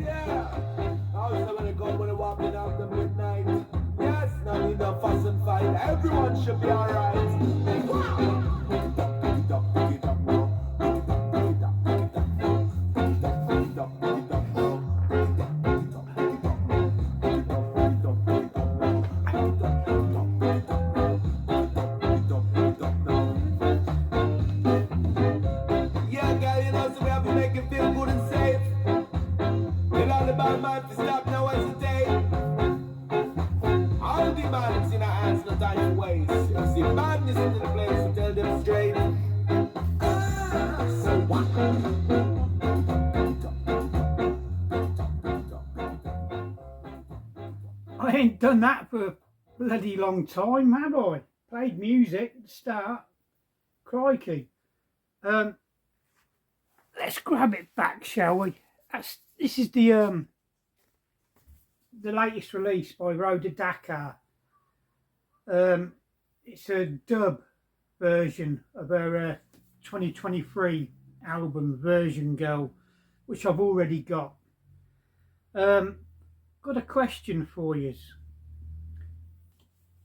Yeah. Also when it come when it walking after midnight. Yes, no need no fuss and fight. Everyone should be alright. Yeah, girl, you know, so we have to make you feel good and safe. Tell all the bad man to stop, no hesitate. All demands in our hands, no time to waste. You see madness into the place, so tell them straight. So what? I ain't done that for a bloody long time, have I? Played music at the start. Crikey. Let's grab it back, shall we? This is the latest release by Rhoda Dakar. It's a dub version of her 2023 album Version Girl, which I've already got. Got a question for you.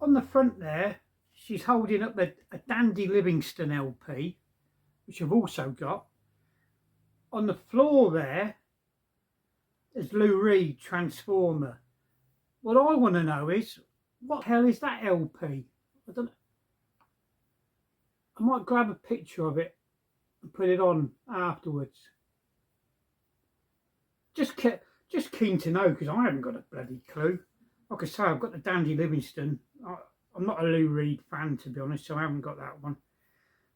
On the front there, she's holding up a Dandy Livingstone LP, which I've also got. On the floor there is Lou Reed Transformer. What I want to know is, what the hell is that LP? I don't know. I might grab a picture of it and put it on afterwards. Just keen to know, because I haven't got a bloody clue. Like I say, I've got the Dandy Livingstone. I'm not a Lou Reed fan, to be honest, so I haven't got that one.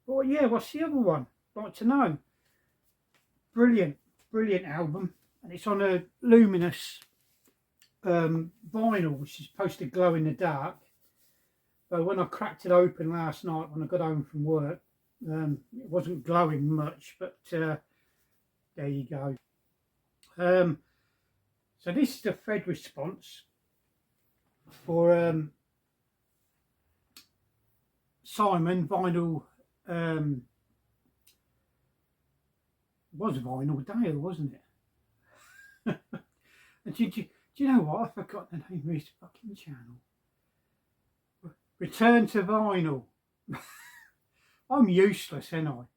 But yeah, what's the other one? I'd like to know. Brilliant album, and it's on a luminous vinyl, which is supposed to glow in the dark. But when I cracked it open last night when I got home from work, it wasn't glowing much, but there you go. So this is the Fred response for Simon Vinyl. Was Vinyl Dale, wasn't it? And do you know what? I forgot the name of his fucking channel. Return to Vinyl. I'm useless, ain't I?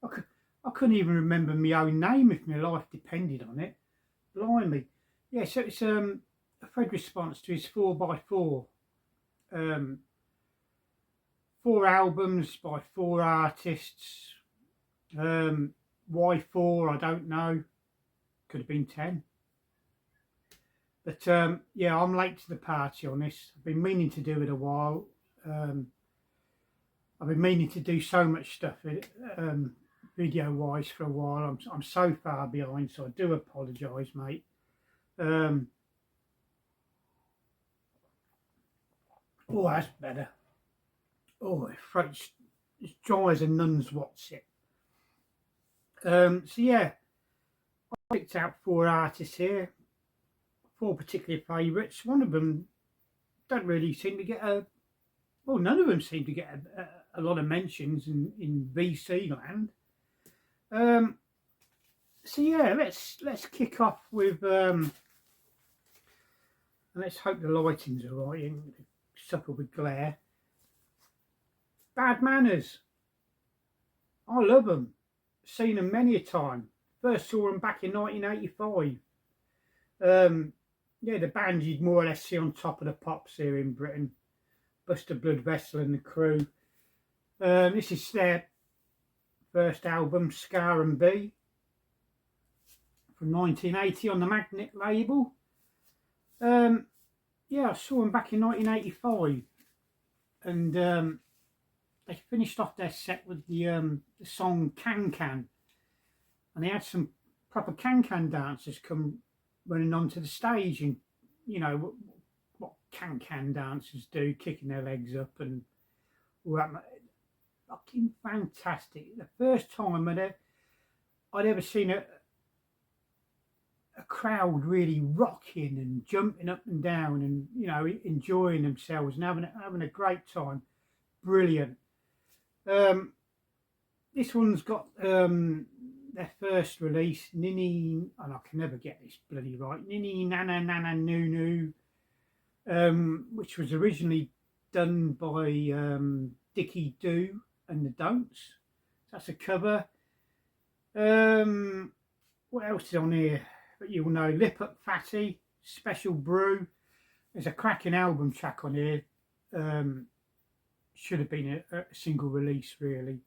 I couldn't even remember my own name if my life depended on it. Blimey. Yeah, so it's a Fred response to his 4x4. 4 albums by 4 artists. Why 4? I don't know. Could have been 10. But yeah, I'm late to the party on this. I've been meaning to do it a while. I've been meaning to do so much stuff video wise for a while. I'm so far behind, so I do apologise, mate. Oh, that's better. Oh, my throat's as dry as a nun's what's it. So yeah, I picked out 4 artists here, 4 particular favourites. One of them don't really seem to get none of them seem to get a lot of mentions in VC land. So yeah, let's kick off with and let's hope the lighting's alright and suffer with glare. Bad Manners. I love them. Seen them many a time. First saw them back in 1985. Yeah, the band you'd more or less see on top of the pops here in Britain. Buster Blood Vessel and the Crew. This is their first album, Scar and B, from 1980 on the Magnet label. Yeah, I saw them back in 1985, and they finished off their set with the song Can Can, and they had some proper Can Can dancers come running onto the stage, and you know what Can Can dancers do, kicking their legs up and all that. Fucking fantastic. The first time I'd ever seen a crowd really rocking and jumping up and down and, you know, enjoying themselves and having a great time. Brilliant. This one's got the their first release, Nini, and I can never get this bloody right, Nini Nana Nana Nunu, which was originally done by Dickie Do and the Don'ts. That's a cover. What else is on here that you'll know? Lip Up Fatty, Special Brew. There's a cracking album track on here. Should have been a single release really,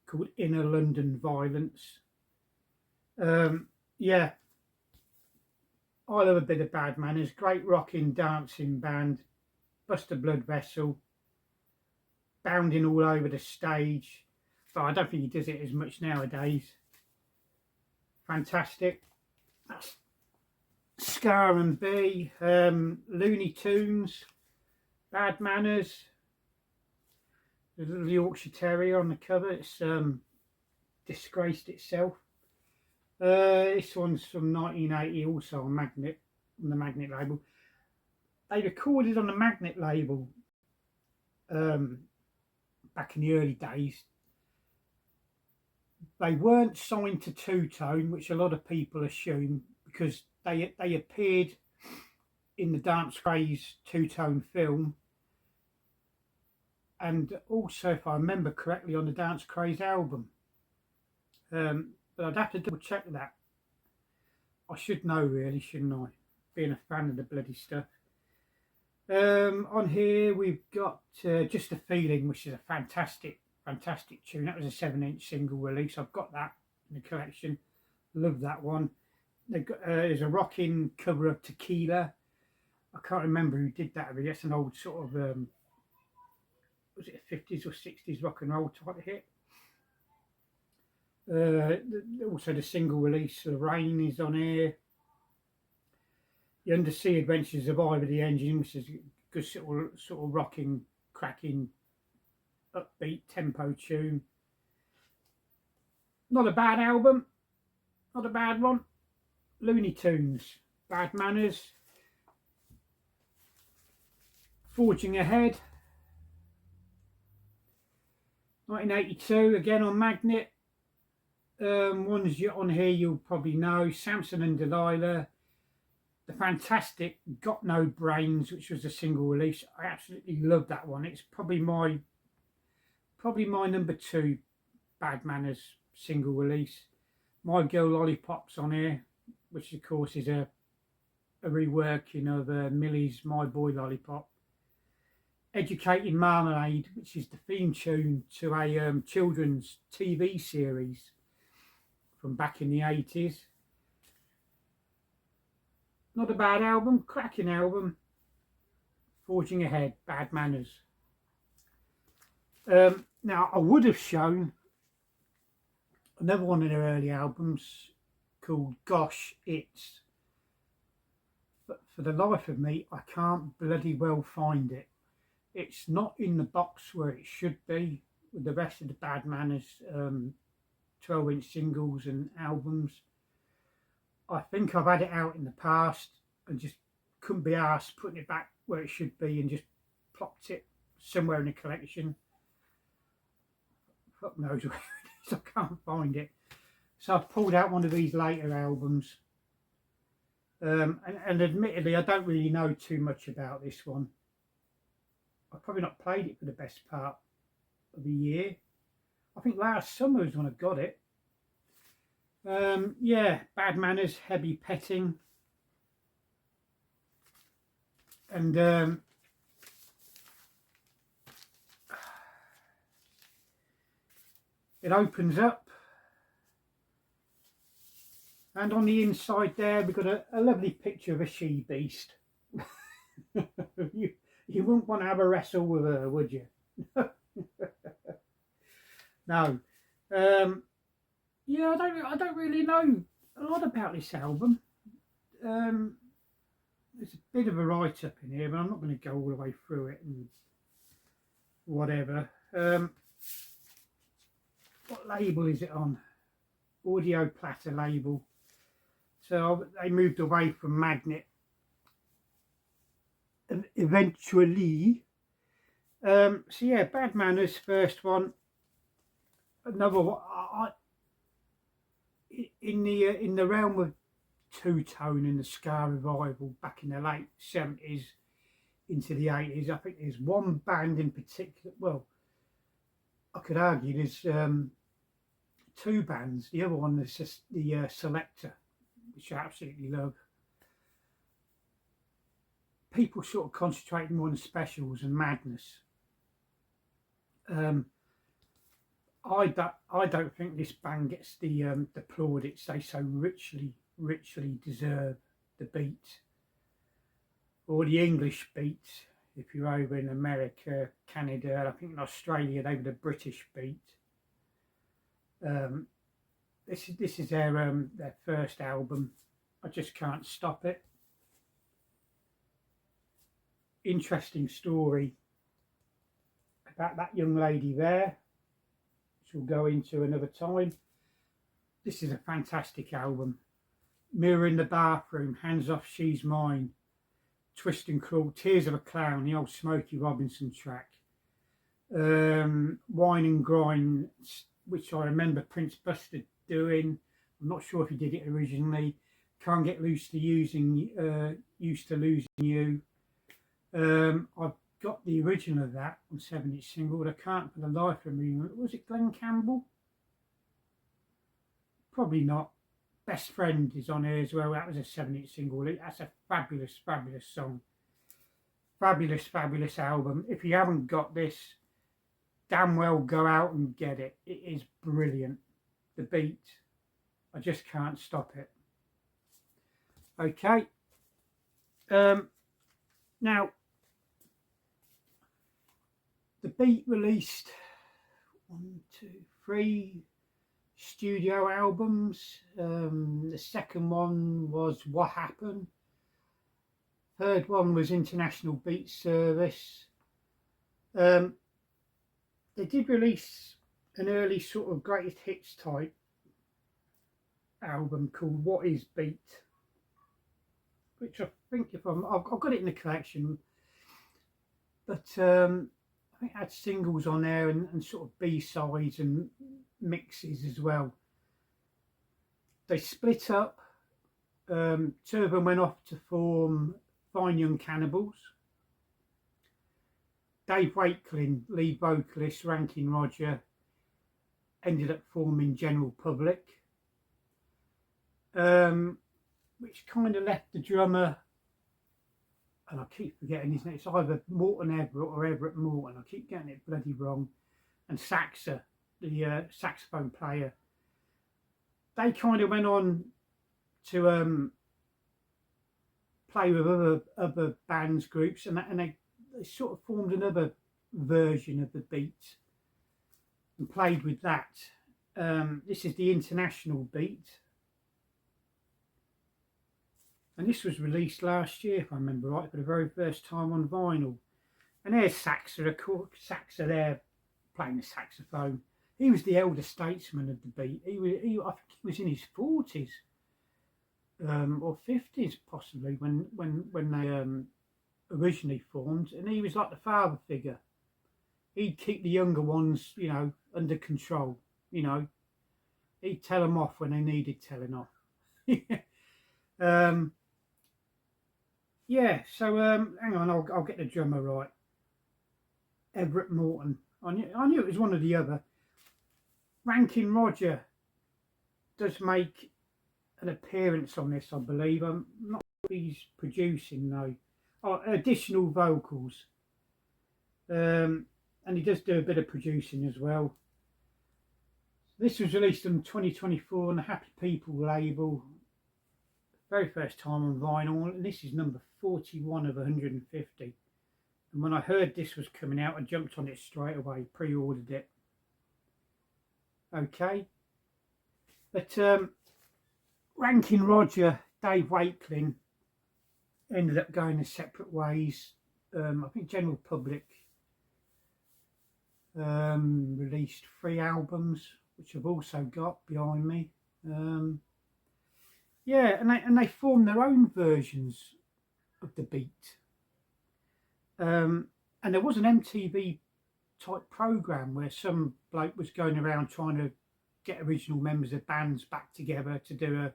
called Inner London Violence. Yeah, I love a bit of Bad Manners. Great rocking dancing band. Buster Blood Vessel, bounding all over the stage, but I don't think he does it as much nowadays. Fantastic. That's Scar and B. Looney Tunes, Bad Manners. The little Yorkshire Terrier on the cover. It's disgraced itself. This one's from 1980, also on Magnet, on the Magnet label. They recorded on the Magnet label back in the early days. They weren't signed to Two Tone, which a lot of people assume, because they appeared in the Dance Craze Two Tone film, and also, if I remember correctly, on the Dance Craze album. But I'd have to double check that. I should know really, shouldn't I? Being a fan of the bloody stuff. On here we've got Just a Feeling, which is a fantastic tune. That was a 7-inch single release. I've got that in the collection. Love that one. There's a rocking cover of Tequila. I can't remember who did that, but that's an old sort of was it a 50s or 60s rock and roll type hit. Also the single release Rain is on here. The Undersea Adventures of Ivor the Engine, which is a good sort of rocking, cracking, upbeat tempo tune. Not a bad album, not a bad one. Looney Tunes, Bad Manners, Forging Ahead, 1982, again on Magnet. Ones on here you'll probably know: Samson and Delilah, the fantastic Got No Brains, which was a single release. I absolutely love that one. It's probably my number 2 Bad Manners single release. My Girl Lollipop's on here, which of course is a reworking of Millie's My Boy Lollipop. Educating Marmalade, which is the theme tune to a children's TV series from back in the 80s. Not a bad album, cracking album. Forging Ahead, Bad Manners. Now I would have shown another one of their early albums called Gosh It's, but for the life of me I can't bloody well find it. It's not in the box where it should be with the rest of the Bad Manners 12-inch singles and albums. I think I've had it out in the past and just couldn't be arsed putting it back where it should be and just plopped it somewhere in the collection. Fuck knows where it is, I can't find it. So I've pulled out one of these later albums. And admittedly, I don't really know too much about this one. I've probably not played it for the best part of the year. I think last summer is when I got it. Yeah, Bad Manners, Heavy Petting. And it opens up. And on the inside there, we've got a lovely picture of a she-beast. You wouldn't want to have a wrestle with her, would you? No. Yeah, I don't really know a lot about this album. There's a bit of a write-up in here, but I'm not going to go all the way through it and whatever. What label is it on? Audio Platter label. So they moved away from Magnet eventually. So yeah, Bad Manners, first one. Another one. in the realm of two-tone and the ska revival back in the late 70s into the 80s, I think there's one band in particular. Well, I could argue there's two bands. The other one is just the Selector, which I absolutely love. People sort of concentrating more on specials and madness. I don't think this band gets the plaudits they so richly deserve. The beat, or the English beat, if you're over in America, Canada, I think in Australia they were the British beat. This is their first album. I just can't stop it. Interesting story about that young lady there, which we'll go into another time. This is a fantastic album. Mirror in the Bathroom, Hands Off, She's Mine, Twist and Crawl, Tears of a Clown, the old Smokey Robinson track, Wine and Grind, which I remember Prince Buster doing. I'm not sure if he did it originally. Can't Get Used to Losing You. I've got the original of that on 7-inch single, but I can't for the life of me. Was it Glenn Campbell? Probably not. Best Friend is on here as well. That was a 7-inch single. That's a fabulous song. Fabulous album. If you haven't got this, damn well go out and get it. It is brilliant. The beat, I just can't stop it. Okay. Now, the Beat released 1, 2, 3 studio albums. The second one was What Happened. Third one was International Beat Service. They did release an early sort of greatest hits type album called What Is Beat, which I think I've got it in the collection, but I think it had singles on there and sort of B-sides and mixes as well. They split up. Two of them went off to form Fine Young Cannibals. Dave Wakelin, lead vocalist, Rankin Roger, ended up forming General Public, which kind of left the drummer, and I keep forgetting his name, it's either Morton Everett or Everett Morton, I keep getting it bloody wrong, and Saxa, the saxophone player. They kind of went on to play with other bands, groups, and they sort of formed another version of the beat and played with that. This is the International Beat, and this was released last year, if I remember right, for the very first time on vinyl. And there's Saxa, of course, Saxa there playing the saxophone. He was the elder statesman of the beat. I think he was in his 40s or 50s possibly when they originally formed, and he was like the father figure. He'd keep the younger ones, you know, under control. You know, he'd tell them off when they needed telling off. Yeah. So hang on, I'll get the drummer right. Everett Morton. I knew it was one or the other. Rankin Roger does make an appearance on this, I believe. I'm not sure he's producing though. Oh, additional vocals. And he does do a bit of producing as well. This was released in 2024 on the Happy People label. Very first time on vinyl, and this is number 41 of 150. And when I heard this was coming out, I jumped on it straight away, pre-ordered it. Okay. But Rankin Roger, Dave Wakelin ended up going their separate ways. I think General Public released 3 albums, which I've also got behind me. Yeah, and they formed their own versions of the beat. And there was an MTV type program where some bloke was going around trying to get original members of bands back together to do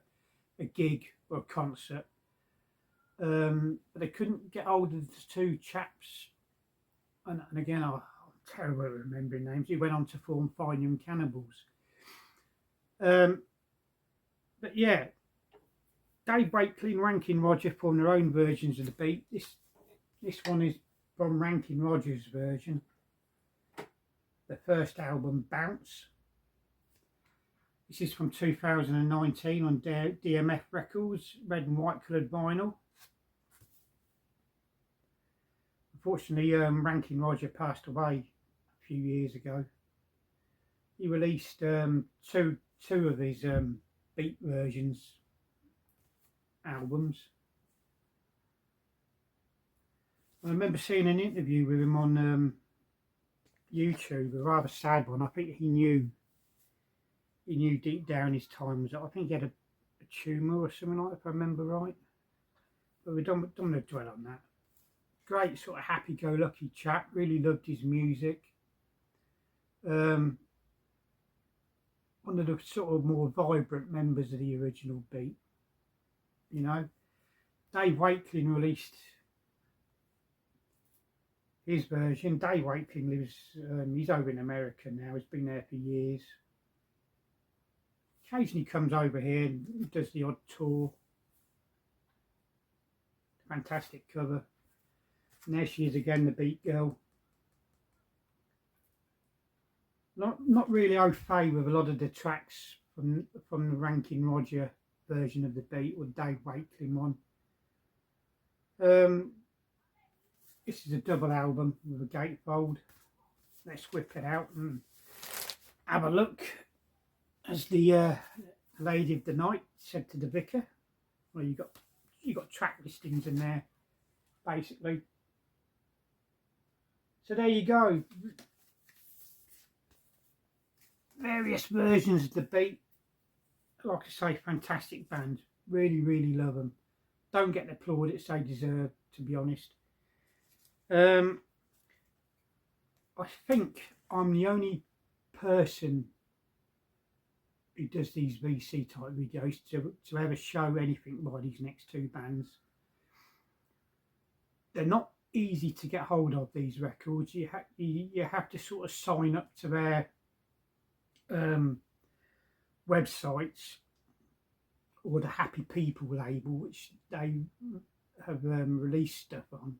a gig or a concert. But they couldn't get hold of the two chaps. And again, I'm terrible at remembering names. He went on to form Fine Young Cannibals. But yeah, Dave Wakeley and Rankin Roger formed their own versions of the beat. This one is from Rankin Roger's version. The first album, Bounce. This is from 2019 on DMF Records, red and white coloured vinyl. Unfortunately, Rankin Roger passed away a few years ago. He released two of his beat versions albums. I remember seeing an interview with him on YouTube, a rather sad one. I think he knew deep down his time was up. I think he had a tumour or something like that, if I remember right. But we don't want to dwell on that. Great sort of happy-go-lucky chap. Really loved his music. One of the sort of more vibrant members of the original beat. You know, Dave Wakeley released his version. Dave Wakeley lives, he's over in America now. He's been there for years. Occasionally comes over here and does the odd tour. Fantastic cover. And there she is again, the Beat Girl. Not really au fait with a lot of the tracks from the Rankin Roger version of the beat or Dave Wakeley one. This is a double album with a gatefold. Let's whip it out and have a look. As the lady of the night said to the vicar, well, you got track listings in there, basically. So there you go. Various versions of the beat. Like I say, fantastic band. Really, really love them. Don't get the plaudits they deserve, to be honest. I think I'm the only person who does these VC type videos to ever show anything by these next two bands. They're not easy to get hold of, these records. You have to sort of sign up to their websites or the Happy People label, which they have released stuff on.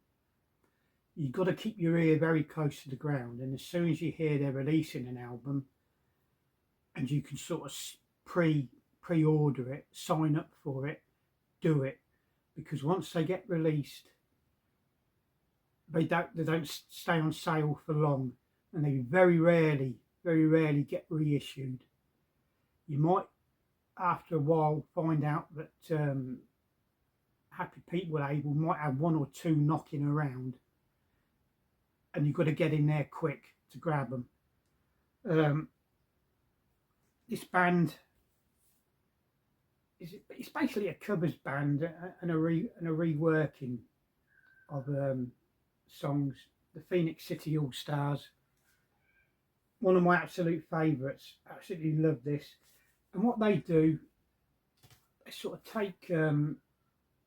You've got to keep your ear very close to the ground, and as soon as you hear they're releasing an album and you can sort of pre-order it, sign up for it, do it, because once they get released, they don't stay on sale for long, and they very rarely get reissued. You might after a while find out that Happy People label might have one or two knocking around, and you've got to get in there quick to grab them. This band it's basically a covers band and a reworking of songs. The Phoenix City All Stars, one of my absolute favourites. Absolutely love this. And what they do, they sort of take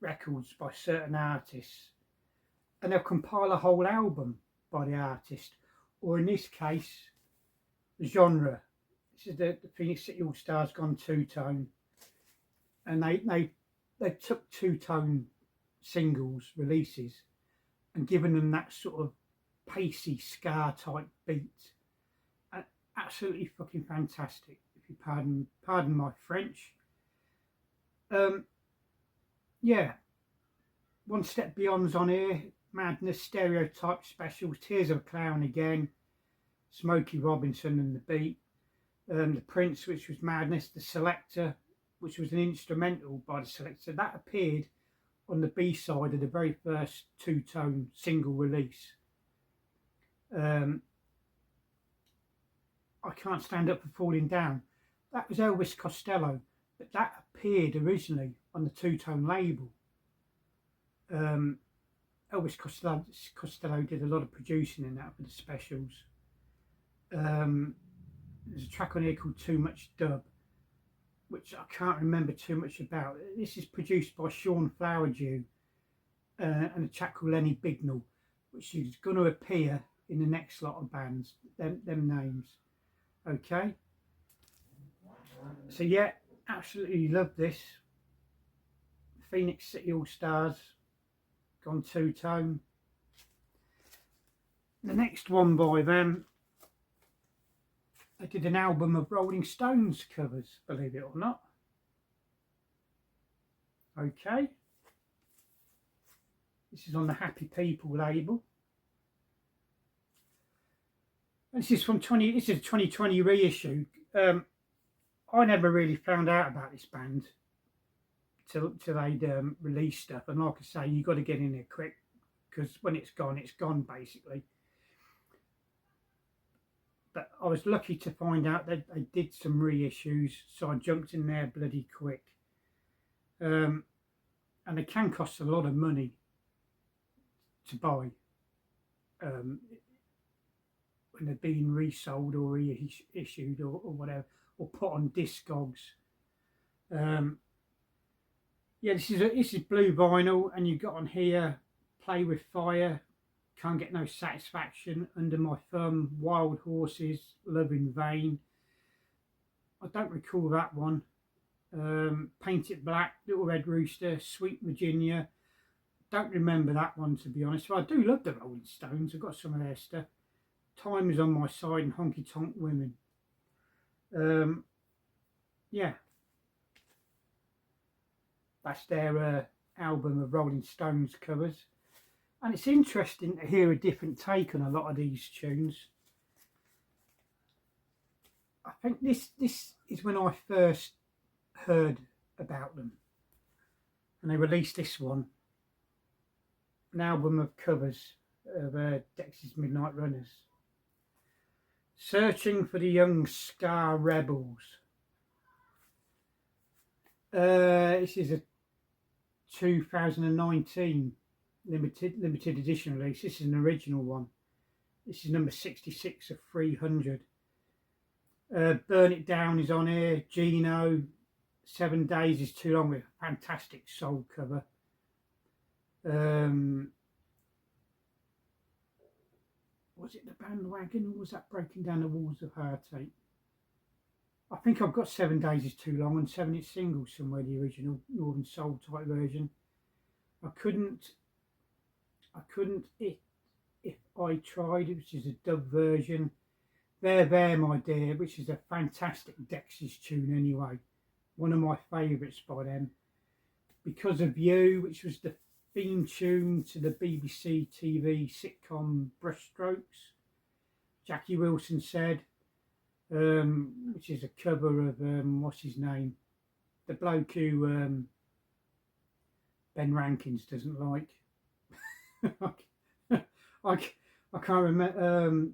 records by certain artists and they'll compile a whole album by the artist, or in this case, the genre. This is the Phoenix City All Stars gone two-tone, and they took two-tone singles releases and given them that sort of pacey ska type beat. And absolutely fucking fantastic, if you pardon my French. Yeah, One Step Beyond's on here. Madness, Stereotype Specials, Tears of a Clown again, Smokey Robinson and the Beat, the Prince, which was Madness, the Selector, which was an instrumental by the Selector, that appeared on the B-side of the very first two-tone single release. I Can't Stand Up for Falling Down, that was Elvis Costello, but that appeared originally on the two-tone label. Elvis Costello did a lot of producing in that for the specials. there's a track on here called Too Much Dub, which I can't remember too much about. This is produced by Sean Flowerdew and a chap called Lenny Bignell, which is going to appear in the next lot of bands, them names. Okay. So yeah, absolutely love this. Phoenix City All Stars, gone two-tone. The next one by them, they did an album of Rolling Stones covers, believe it or not. Okay. This is on the Happy People label. This is from this is a 2020 reissue. I never really found out about this band till they'd released stuff, and like I say, you got to get in there quick, because when it's gone basically. But I was lucky to find out that they did some reissues, so I jumped in there bloody quick. And they can cost a lot of money to buy when they're being resold or reissued or whatever, or put on Discogs. Yeah, this is blue vinyl, and you've got on here Play With Fire, Can't Get No Satisfaction, Under My Thumb, Wild Horses, Love in Vain. I don't recall that one. Paint It Black, Little Red Rooster, Sweet Virginia. Don't remember that one, to be honest. But I do love the Rolling Stones. I've got some of their stuff. Time Is On My Side and Honky Tonk Women. Yeah. That's their album of Rolling Stones covers. And it's interesting to hear a different take on a lot of these tunes. I think this is when I first heard about them. And they released this one. An album of covers of Dexys Midnight Runners. Searching for the Young Scar Rebels. This is a 2019 limited edition release. This is an original one. This is number 66 of 300. Burn It Down is on here. Gino, 7 Days Is Too Long, with a fantastic soul cover. Was it The Bandwagon, or was that Breaking Down the Walls of Heartache? I think I've got 7 Days Is Too Long and 7 singles somewhere, the original Northern Soul type version. I couldn't if I tried, which is a dub version. There, My Dear, which is a fantastic Dexys tune anyway. One of my favourites by them. Because of You, which was the theme tune to the BBC TV sitcom Brushstrokes. Jackie Wilson Said, which is a cover of, what's his name? The bloke who Ben Rankins doesn't like. I can't remember.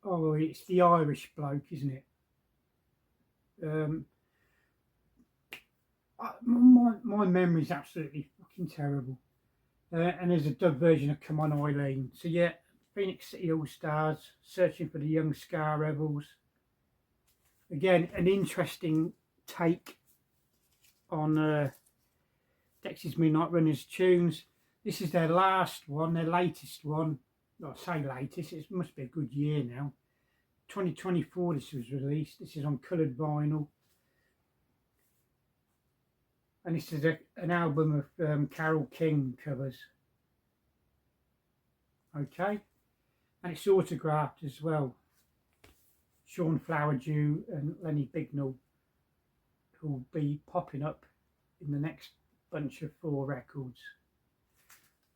Oh, it's the Irish bloke, isn't it? My memory's absolutely fucking terrible. And there's a dub version of Come On Eileen. So yeah, Phoenix City All Stars, Searching for the Young Scar Rebels. Again, an interesting take on Dexys Midnight Runners tunes. This is their last one, their latest one. Well, I say latest, it must be a good year now. 2024 this was released. This is on coloured vinyl. And this is an album of Carole King covers. Okay. And it's autographed as well. Sean Flowerdew and Lenny Bignell, who will be popping up in the next bunch of 4 records.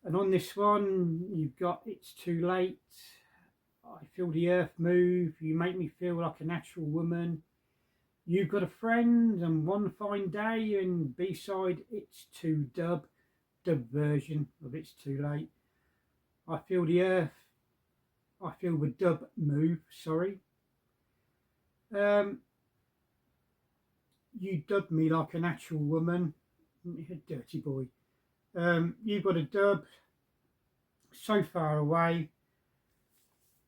And on this one, you've got It's Too Late, I Feel the Earth Move, You Make Me Feel Like a Natural Woman, You've Got a Friend, and One Fine Day, and B-side It's Too dub version of It's Too Late. I Feel the Earth, I Feel the Dub Move, sorry. You Dubbed Me Like a Natural Woman, dirty boy. You've Got a Dub, So Far Away.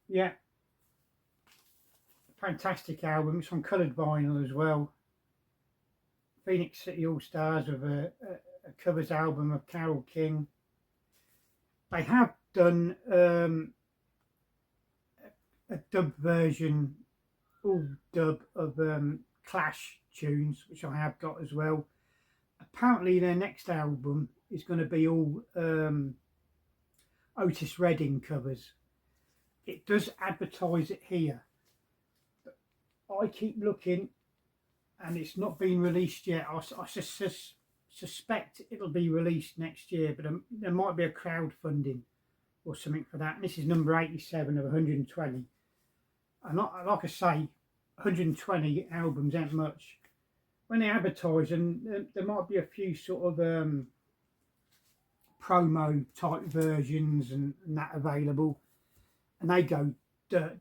Yeah, fantastic album. It's on coloured vinyl as well. Phoenix City All Stars with a covers album of Carole King. They have done a dub version, all dub of Clash tunes, which I have got as well. Apparently their next album is going to be all Otis Redding covers. It does advertise it here, but I keep looking and it's not been released yet. I suspect it'll be released next year, but there might be a crowdfunding or something for that. And this is number 87 of 120. And like I say, 120 albums ain't much. When they advertise, and there might be a few sort of promo type versions and that available, and they go dirt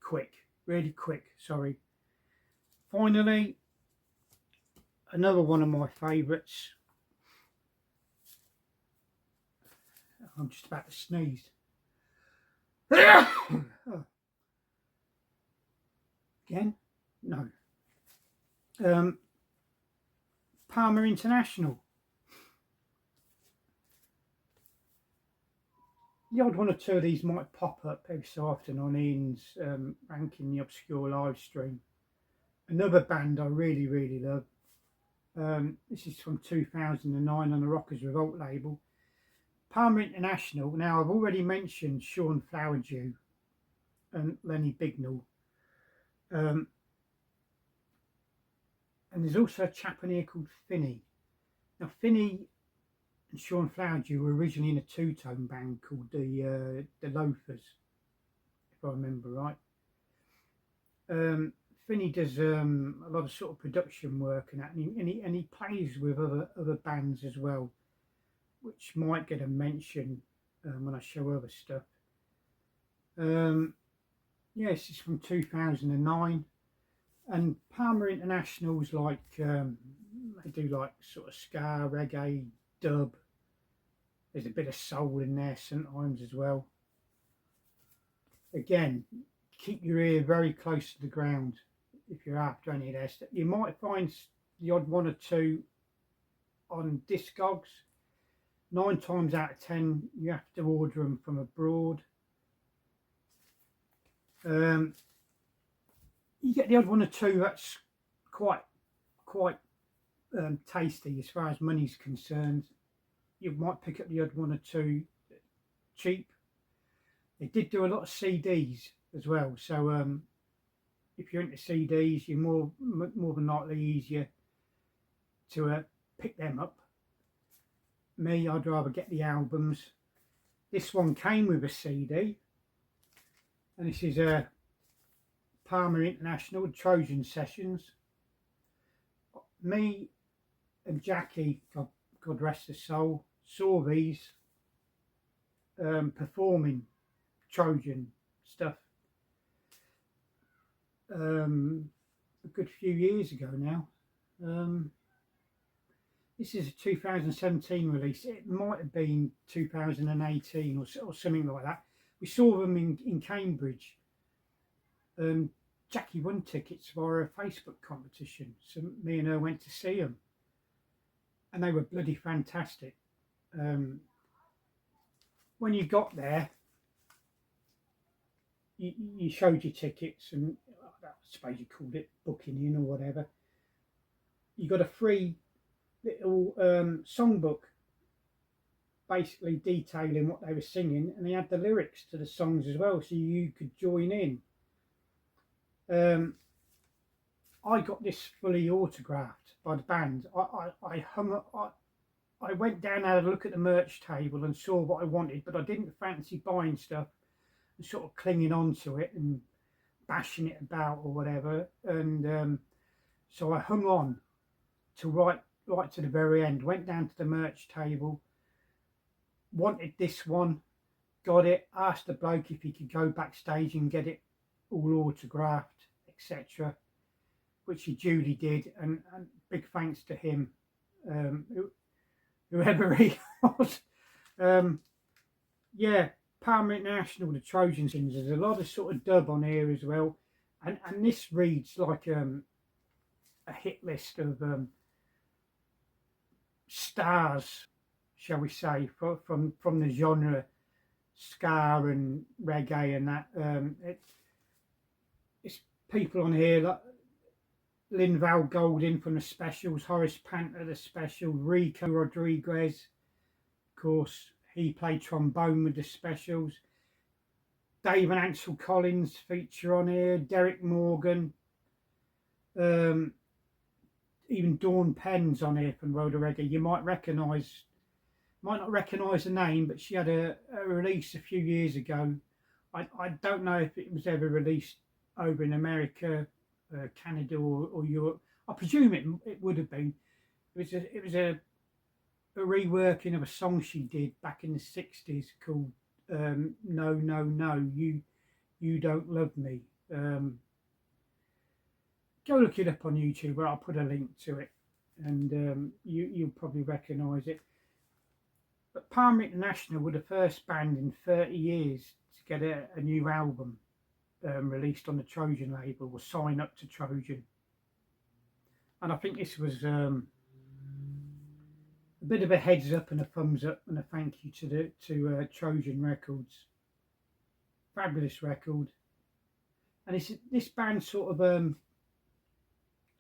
quick, really quick. Sorry. Finally, another one of my favourites. I'm just about to sneeze. Again? No. Palmer International. The odd one or two of these might pop up every so often on Ian's Ranking the Obscure live stream. Another band I really, really love. This is from 2009 on the Rockers Revolt label. Palmer International. Now, I've already mentioned Sean Flowerdew and Lenny Bignell. And there's also a chap in here called Finney. Now, Finney and Sean Flowerdew were originally in a two-tone band called the Loafers, if I remember right. Finney does a lot of sort of production work and that, and he plays with other bands as well, which might get a mention when I show other stuff. Yes, it's from 2009, and Palmer International's like they do like sort of ska, reggae, dub. There's a bit of soul in there sometimes as well. Again, keep your ear very close to the ground if you're after any of their stuff. You might find the odd one or two on Discogs. 9 times out of 10, you have to order them from abroad. You get the odd one or two that's quite tasty as far as money's concerned. You might pick up the odd one or two cheap. They did do a lot of CDs as well, so if you're into CDs, you're more than likely easier to pick them up. Me, I'd rather get the albums. This one came with a CD, and this is a Palmer International Trojan Sessions. Me and Jackie, God rest her soul, saw these performing Trojan stuff a good few years ago now. This is a 2017 release. It might have been 2018 or something like that. We saw them in Cambridge. Jackie won tickets for a Facebook competition, so me and her went to see them, and they were bloody fantastic. When you got there, you showed your tickets, and I suppose you called it booking in or whatever. You got a free little songbook, basically detailing what they were singing, and they had the lyrics to the songs as well, so you could join in. I got this fully autographed by the band. I went down and had a look at the merch table and saw what I wanted, but I didn't fancy buying stuff and sort of clinging on to it and bashing it about or whatever. And so I hung on to right to the very end, went down to the merch table, wanted this one, got it, asked the bloke if he could go backstage and get it all autographed, etc., which he duly did, and big thanks to him, whoever he was. Yeah, Palmer International, the Trojan Singers, there's a lot of sort of dub on here as well, and this reads like a hit list of stars, shall we say, from the genre ska and reggae and that. It's people on here like Linval Golding from the Specials, Horace Panther the Specials, Rico Rodriguez, of course he played trombone with the Specials. Dave and Ansel Collins feature on here, Derek Morgan, even Dawn Penn's on here from Road of Reggae. You might not recognise the name, but she had a release a few years ago. I don't know if it was ever released over in America, Canada or Europe. I presume it would have been. It was a reworking of a song she did back in the 60s called No, No, No, You Don't Love Me. Go look it up on YouTube, or I'll put a link to it, and you'll probably recognise it. But Palmer International were the first band in 30 years to get a new album released on the Trojan label, or sign up to Trojan. And I think this was a bit of a heads up and a thumbs up and a thank you to Trojan Records. Fabulous record. And this band sort of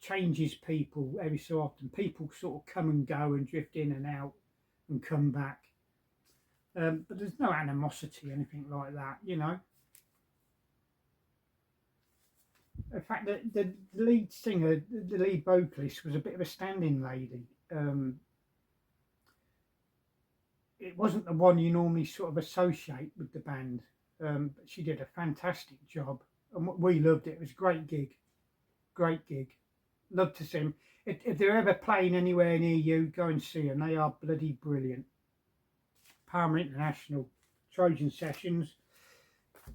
changes people every so often. People sort of come and go and drift in and out and come back. But there's no animosity, anything like that, you know. In fact, the lead singer, the lead vocalist, was a bit of a stand-in lady. It wasn't the one you normally sort of associate with the band, but she did a fantastic job, and we loved it. It was a great gig. Love to see them. If they're ever playing anywhere near you, go and see them. They are bloody brilliant. Palmer International, Trojan Sessions.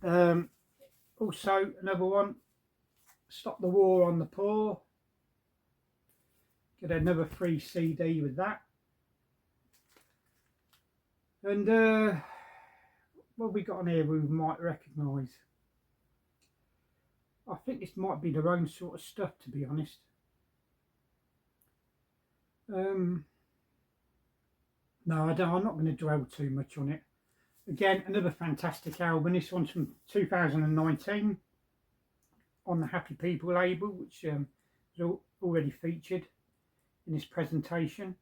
Also, another one, Stop the War on the Poor. Get another free CD with that. And what have we got on here we might recognise? I think this might be their own sort of stuff, to be honest. No, I'm not going to dwell too much on it. Again, another fantastic album. This one's from 2019 on the Happy People label, which was already featured in this presentation.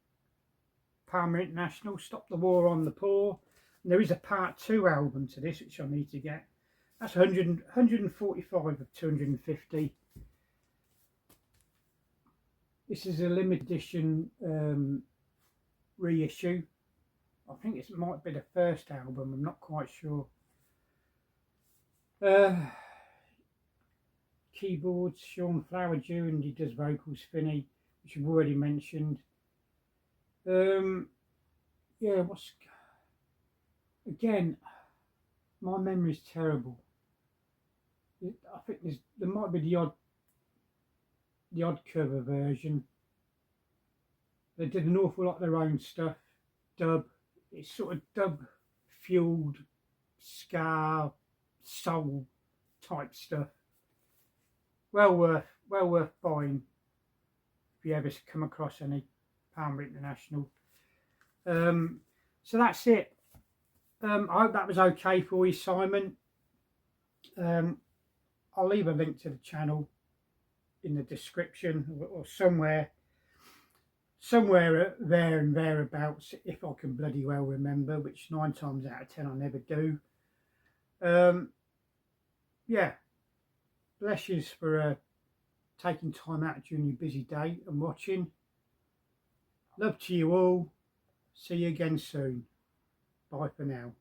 Palmer International, Stop the War on the Poor. And there is a part 2 album to this, which I need to get. That's 145 of 250. This is a limited edition reissue. I think it might be the first album, I'm not quite sure. Keyboards, Sean Flowerdew, and he does vocals, Finney, which I've already mentioned. Yeah, again, my memory's terrible. I think there might be the odd cover version. They did an awful lot of their own stuff, dub. It's sort of dub fueled ska, soul type stuff. Well worth buying if you ever come across any Palmer International. So that's it. I hope that was okay for you, Simon. I'll leave a link to the channel in the description or somewhere there and thereabouts, if I can bloody well remember, which 9 times out of 10 I never do. Yeah, bless you for taking time out during your busy day and watching. Love to you all. See you again soon. Bye for now.